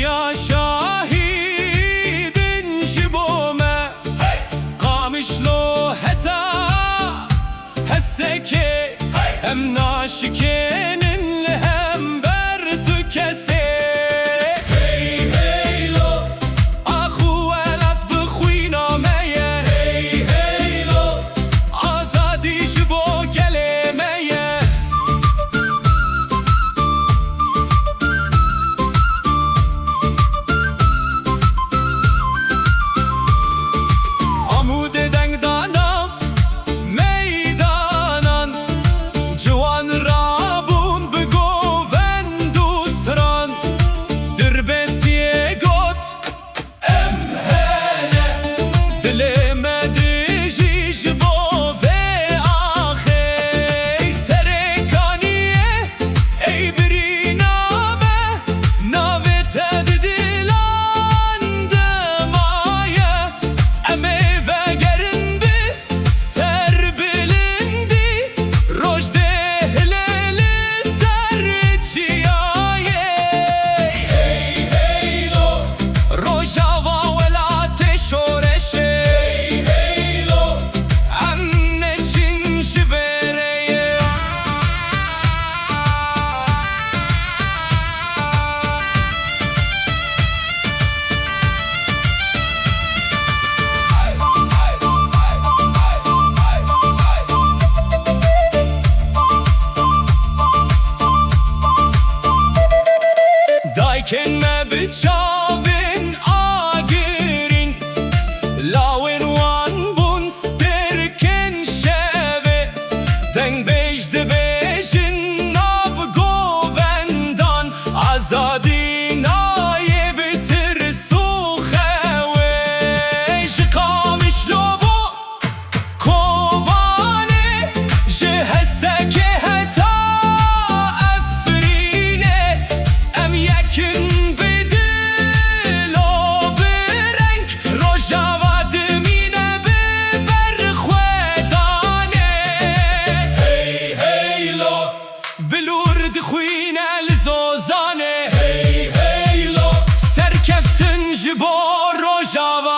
یا شاهیدن جبومه قامشلو هتا هسکه هم ناشکنن هم بر تو کسی Kenme bıçavın agirin Lawin wan bun sterken şeve Den bejde bejin nav govendan Azadin aye bitir suhewe Jikamiş lobo kovane Jehesseke heta afrine Em yekin بلورد خوين الزوزانه هی هی لو سرکفتن جبار و جاوا